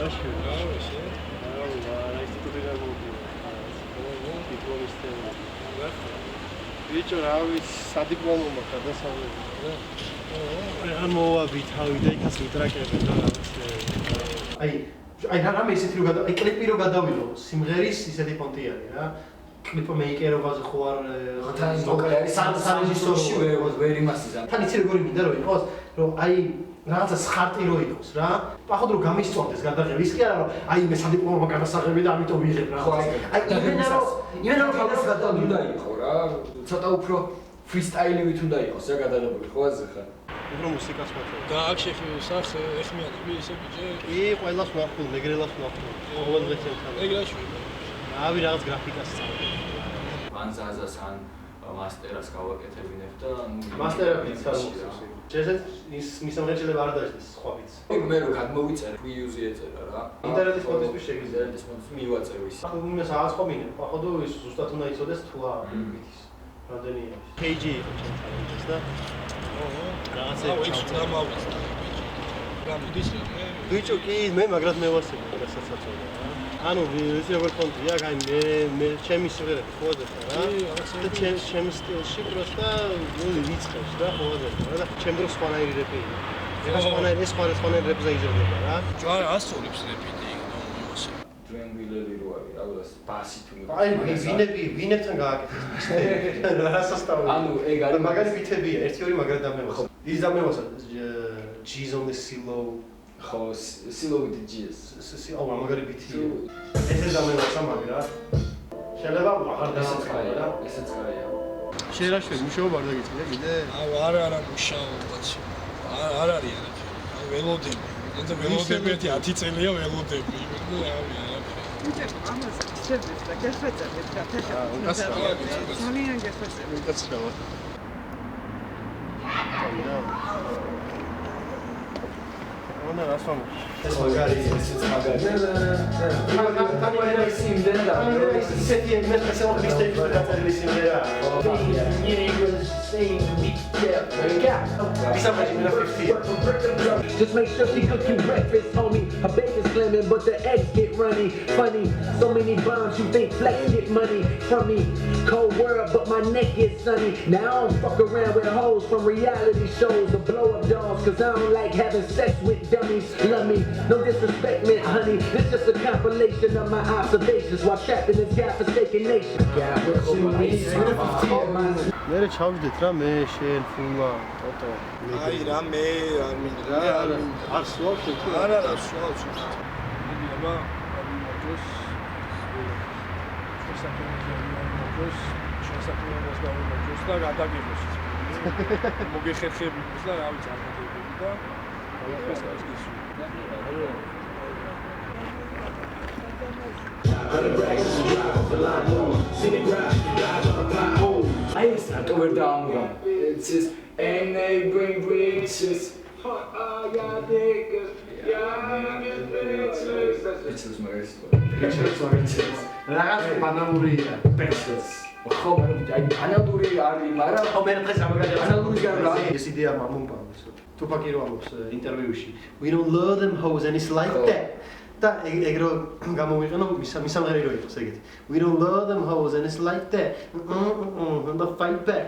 Rashi. Bicho, ravis, sadiplomo makhar da savreba. Რა მოვაბი თავი და იქაც ვიტრაკები და აი რამე ისეთი რო აი კლიპი რო გადავიდო სიმღერის ისეთი პონტიანი რა კლიპო მეიკერობაზე ხო არ სარეჟისორში ვერ იმასიზა თან იცი როგორი მინდა რომ იყოს რომ აი რაღაცა ხარტი რო იყოს რა პახოდ რო გამისწორდეს გადაღები ის კი არა რომ აი მე სადიპლომო გადასაღები და ამიტომ ვიღებ რა აი იმენა რომ გავდას გადავიდა იყო რა ცოტა უფრო freestyle-ით უნდა იყოს რა გადაღებული ხო ასე ხარ უფრო მუსიკას მოწევ და აქ სახ ეხმიანები ისე ბიჭი კი ყველას ვახულ მეგრელას ვახულ ყოველ დღეს ერთად მეგრაში რავი რაღაც გრაფიკას სწავლობ ვანზაზას ან მასტერას გავაკეთებინებ და მასტერები ცალობს შესაძ ის მისამღერებელი არ დაждდეს სხვა ბიც მე რო გადმოვიწერე pre-use ეწერა რა ინტერნეტის ფოტოსთვის შეგიძლია ინტერნეტის ფოტოს მივაწევ ის ახლა მე საას ხომინე პახოდო ის ზუსტად უნდა იცოდეს თუ რა ბიტის რამდენი არის KG იყო ჩემთვის და რაღაცა ჩამოვიდა რა მიდის ბიჭო კი მე მაგრად მევასები გასაცაცოა ანუ ის როგორ კონტია აი მე ჩემი სიმღერები ხოზე რა და ჩემი სტილში პროსტა ვიწყებს რა ხოზე და ჩემ დროს სხვანაირი რეპია ეს სხვანაირი რეპზე იზრდება რა ჯვარ ასწორებს რეპიტი იმასე ტრენგვილები რო არის რა ვას ბასი თუ აი ვინებთან გააკეთეს რა სასტავი ანუ ეგ არის მაგარი ბითებია ერთი ორი მაგრად დამევასა ის დამევასა G's on the silo ხო silo with the G's აუ მაგარი ბითია ესე დამევასა მაგრა შეიძლება აღარ დაასწრა რა ესეც კარია შეიძლება მუშაობა არ დაგიწყდა კიდე აუ არა მუშაობა არ არის არაფერი ველოდები ეს ველოდები 10 წელია ველოდები ბიჭო ამას შეძებს და გეხვეწებთ რა თქმა ძალიან გეხვეწებთ კაცრავა Ona rasam. Magari, esses magari. Magari sim, dentro. Se tem mesmo essa uma pista que está fazendo esse melhor. Just make sure she cook you breakfast, homie. Her bacon's slamming, but the eggs get runny. Funny, so many bombs you think flex get money from me. Cold world, but my neck is sunny. Now I don't fuck around with hoes from reality shows or blow up dolls, cause I don't like having sex with dummies. Love me, no disrespect, man, honey. This just a compilation of my observations while trapped in this godforsaken nation. Mere chavdit ra me shen fula toto. Ai ra me ar მინდა არ სვავთ თუ არა სვავთ. მიდი აბა მოგოს შესაძლებლობას გავიმოძოს და გადაგიღოს. მოგეხერხებინოს და რა ვიცი აღმოჩენები და ეს არის ის. I start over down. It's just and they bring riches. It's my riches. Რაღაც ბანალურია. Pixels. ხო, აი ბანალური არის, მაგრამ ხო მე დღეს ამაგარი ბანალური არა. ეს იდეა მომპარს. Tupac რო ამბობს ინტერვიუში. We don't love them hoes and it's like that. და ეგრო გამოვიყენო მისამღერი რო იყოს ეგეთი. We don't love them hoes and it's like that. And the fight back.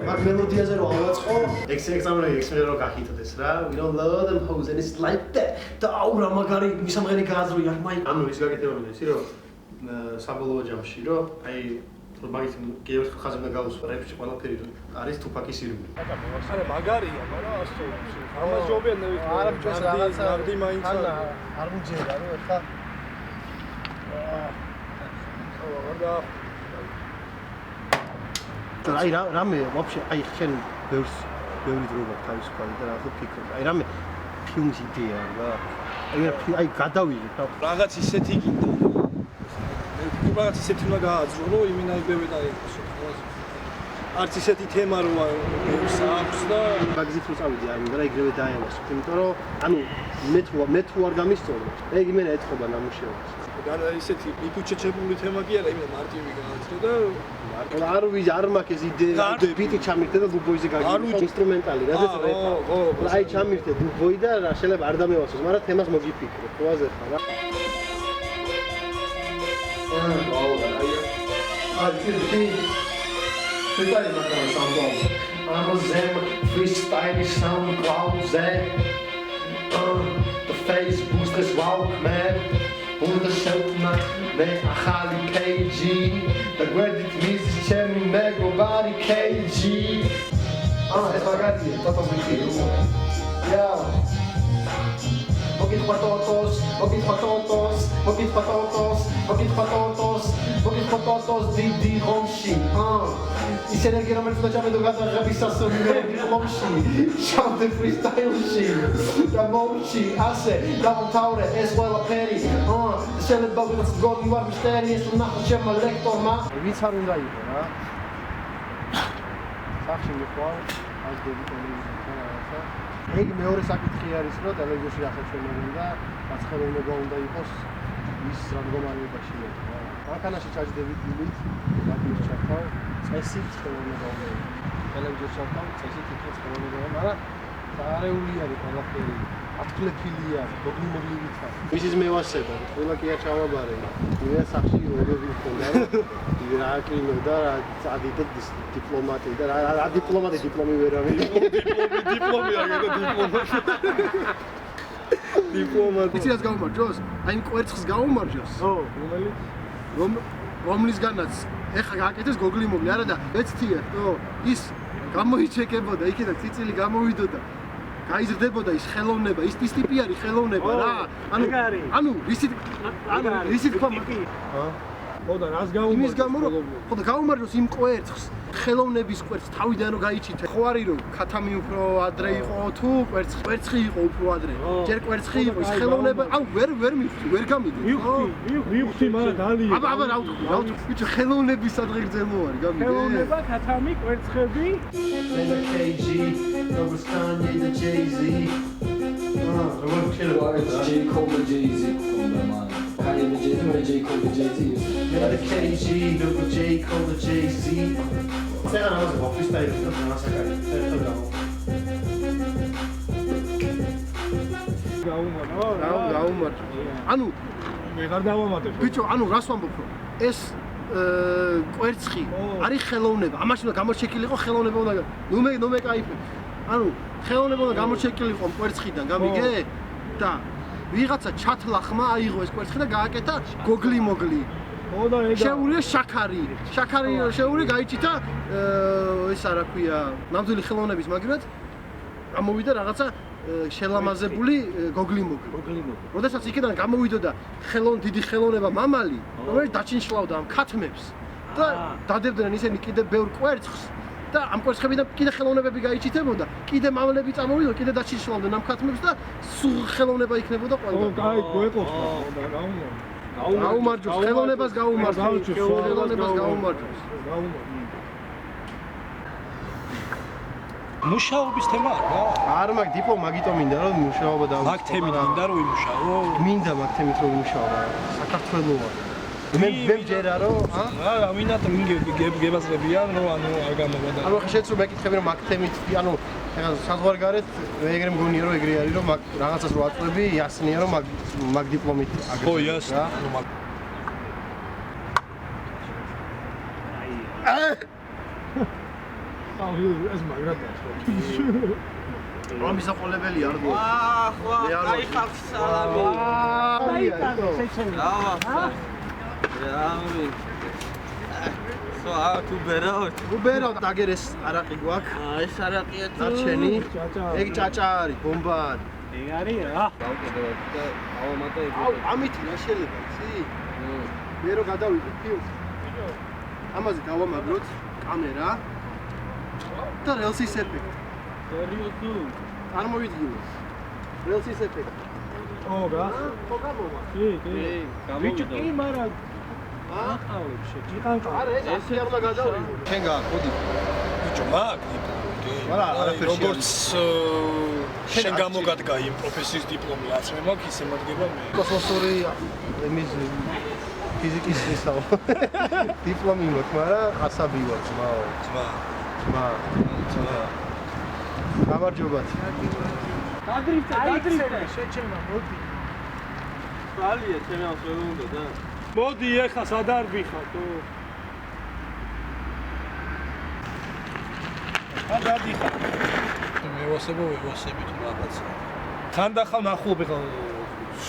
მაგ მელოდიაზე რო ავაწყო, ექსამბლე რო გახიტდეს რა. We don't love them hoes and it's like that. და აუ რა მაგარი მისამღერი გააზროია. ანუ ის გაკეთებია ისი რო საბოლოო ჯამში რო აი მაგის გეოს ხაზი უნდა გავუსვა რეპში ყველაფერი არის თუფაკის ირმი. არა მაგარია, მაგრამ ასო ამას ჯობია არა რაღაცა ნაბდი მაინც არ მუჯერა რო ხა აი რამე ვაფშე აი შენ ბევრი დრო გაქვს თავისუფალი და რაღაცა ფიქრობ. აი რამე ფილმის იდეა რა. აი გადავიღე რაღაც ისეთი გინდა. რაღაც ისეთი უნდა გააძრო, რომ იმინაიბები და იყოს. არც ისეთი თემა რო აქვს და მაგზით რო წავიდი არ მინდა რა ეგრევე დაევასო, იმიტომ რომ ანუ მე თუ არ გამისწორებ, ეგ იმენა ეთქობა ნამუშევრებს. ისეთი მიფუჩეჩებული თემა კი არა, იმენა მარტივი გააცნო და არ მაქვს ეს იდეა ბიტი ჩამირთე და დუბოიზე გაგიგო ინსტრუმენტალი რადგან აი ჩამირთე დუბოი და რა შეიძლება არ დამევასოს მაგრამ თემას მოგიფიქრე ხოაზე ხარ რა Unterschöpfner, wer achali KG, da guardet mizis černi mego bari KG. Es war geil hier, das ist richtig. Ja. Poquito patotos, poquito patotos, poquito patotos, poquito patotos, poquito patotos, di romshi. I se ne gero melfda čame dogada rabisasa di romshi. Šamte freestyle-ში. Da momshi, ase, da montaure, es ყველა ფერი. შეიძლება ვიღაც გონი ვარ მისტერი, ეს ნახო ჩემმა ლექტორმა. ვიც არ უნდა იყო რა. სახში მიყვალ, ας დები კომუნიკაცია რაღაცა. ეგ მეორე საკითხი არის, რომ ტელევიზორში ახერხებოდნენ და გაცხელება უნდა იყოს ის რადგომარეობაში მეტყვა. მანქანაში ჩაჯდებით დილით, რადიოს ჩართავ, წესით ხელოვნება უნდა იყოს. ტელევიზორში ჩართავ, წესით იქაც ხელოვნება, მაგრამ არეული არის ყველაფერი. ატკლეფილია, მოგლიმოგი ვიცა. მისის მევასება, ყველა კი არ ჩავაბარე. მე სახში როდები მქონდა. რა აკლინო და რა წადიდე დიპლომატი და რა დიპლომატი დიპლომი ვერ ავიღე. დიპლომი აგერა დიპლომატი. დიპლომატი. იცი რას გაუმარჯოს? აი იმ კვერცხს გაუმარჯოს. ო, რომლისგანაც ეხა გააკეთეს გოგლიმოგი, არა და ეცთია, ო, ის გამოიჩეკებოდა, იქიდან ციცილი გამოვიდოდა. გაიზრდებოდა ის ხელოვნება, ის ტიპი არის ხელოვნება რა. ანუ რისით თქვა? ხოდა რას გაუმარჯოს? იმის გამო რომ ხოდა გაუმარჯოს იმ კვერცხს, ხელოვნების კვერცხს თავიდან რომ გაიჩიტე. ხო არის რომ ქათამი უფრო ადრე იყო თუ კვერცხი იყო უფრო ადრე. ჯერ კვერცხი იყო ის ხელოვნება, აუ ვერ მივხვდი, ვერ გამიდი. მივხვდი, მაგრამ დალია. აბა რა ვთქვი? ბიჭო ხელოვნების სადღე გრძელმო არის, გამიგე? ხელოვნება, ქათამი, კვერცხები. KG, როგორც Kanye და Jay-Z. როგორ შეიძლება J. Cole და Jay-Z ხონდა მან. Kanye და Jay-Z, მე J. Cole და Jay-Z. მე KG, როგორც J. Cole და Jay-Z. წეღა ნამაზე ვაფრისტაილი და მასაკარი. ერთად გაუმარჯო. ანუ ვეღარ დავამატებ. ბიჭო, ანუ რას ვამბობ რომ ეს კვერცხი არის ხელოვნება. ამაში უნდა გამოჩეკილიყო ხელოვნება უნდა. ნუ მე кайფებ. ანუ ხელოვნება უნდა გამოჩეკილიყო კვერცხიდან, გამიგე? და ვიღაცა ჩათლახმა აიღო ეს კვერცხი და გააკეთა გოგლი-მოგლი. ხოდა ეგა შეურია შაქარი შეური გაიჭითა ეს არა ქვია ნამდვილი ხელოვნების მაგივრად გამოვიდა რაღაცა შელამაზებული გოგლიმოგი. როდესაც იქიდან გამოვიდოდა დიდი ხელოვნება მამალი, რომელიც დაჩინშლავდა ამ ქათმებს და დადებდნენ ისინი კიდე ბევრ კვერცხს და ამ კვერცხებიდან კიდე ხელოვნებები გაიჭითებოდა, კიდე მამლები წამოვიდოდა, კიდე დაჩინშლავდნენ ამ ქათმებს და სულ ხელოვნება იქნებოდა ყველა. აი, გვეყოს და გაუმარჯოს, ხელოვნებას გაუმარჯოს, ხელოვნებას გაუმარჯოს. მუშაობის თემა რა? არ მაქვს დიპლომა, მაგიტომ მინდა რომ მუშაობა დავიწყო. მაგ თემით მინდა რომ იმუშაო? მინდა მაგ თემით რომ იმუშაო. საქართველოა. მე მჯერა რომ რა მინდა გებაზრებიან რომ ანუ არ გამოვადა. ანუ ხა შეც რომ მეკითხები რომ მაგ თემით ანუ ეხლა საზღვარგარეთ მე ეგრე მგონია რომ ეგრე არის რომ მაგ რაღაცას რო აწვევი იასნია რომ მაგ დიპლომით აგრე. ხო იასნა. აუ ეს მაგრადაა. რომის აყოლებელი არ გო. ხო, აი ხალხ სალამი. აი კანე შეჩერდა. რამი. თუ ბერაოთ დაგერეს არაყი გვაქვს. ეს არაყია თუ არჩენი. ეგ ჭაჭა არის, ბომბა არის. ეგ არის რა. დავკიდოთ და ავამატა ეგ. აუ, ამით რა შეიძლება, იცი? მე რო გადავიდე ფილმს. ამაზე დავამაგროთ კამერა და რელსის ეფექტი. სერიოზულ. წარმოვიდგინე. რელსის ეფექტი. ო რა? ხო გამოვა. კი. ბიჭო კი, მაგრამ აყავლებს შე. იყანყა. არა, ეს ასე არ უნდა გადავიდე. შენ გააკოდი. ბიჭო, მაგ. კი. მაგრამ არაფერში როგორც შენ გამოგადგა იმ პროფესიის დიპლომი, რაც მე მაქვს, ისე მადგება მე. კოსმოსური იმის ფიზიკის ისაო. დიპლომი მაქვს, მაგრამ ასაბი ვარ, ძმაო. ძმა. გამარჯობათ. გადრიფტე. შეჩემა, მოდი. ხალია, ჩემი ამ ვერ უნდა და. მოდი ეხლა სად არ ვიხატო? სად არ ვიხატო? მე ვასები თუ რაღაცა. თანდახან ახლობ ეხლა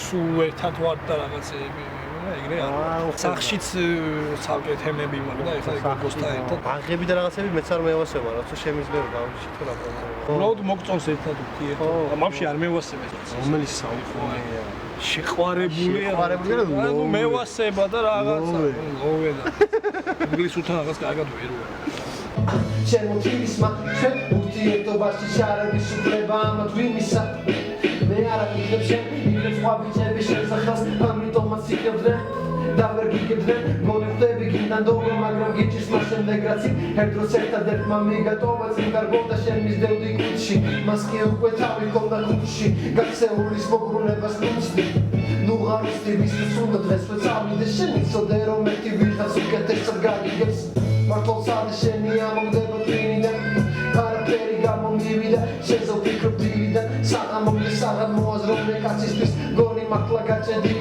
სულ ერთად ვარ და რაღაცები ეგრე არ სახშიც ცალკე თემები მაქვს და ეხლა გოგოსთან ერთად აღები და რაღაცები მეც არ მევასება, როცა შემიძლია გავიში თუ რა პრობლემა. უბრალოდ მოგწონს ერთად ვთი ერთად. მამში არ მევასებ ეს. რომელიც საუბრია. შეყვარებულია ანუ მევასება და რაღაცა ლოვედა. ინგლისურთან რაღაც კარგად ვერ ვარ. შემოთვისმა ჩვენ ურთიერთობაში შარების უფლება ამათ ვიმისა მე არ ვიქნებ შენ იქნებ სხვა ბიჭები შენსახელს ამიტომაც იქნებდნენ და ვერ გიგებდნენ გონი ხვდები გინდან დოგო მაგრამ გიჭირს მას შემდეგ რაც ერთ დროს ერთადერთმა მიგატოვა წინდარგონდა შენ მისდევდი კუჩში მას კი უკვე თავი ქონდა კუჩში გაქცეულის მოგრუნებას ნუცდი ნუ ღაროსდი ვისთვის უნდა დღესვე წავიდე შენ იცოდე რომ ერთი ვიღაც უკეთესად გაგიგებს მართლაც სადა შენი ამოგდება ტვინიდან არაფერი გამომივიდა შენზე ვფიქრობ დილიდან საღამომდე საღად მოაზროვნე კაცისთვის გონი მართლა გაჭედი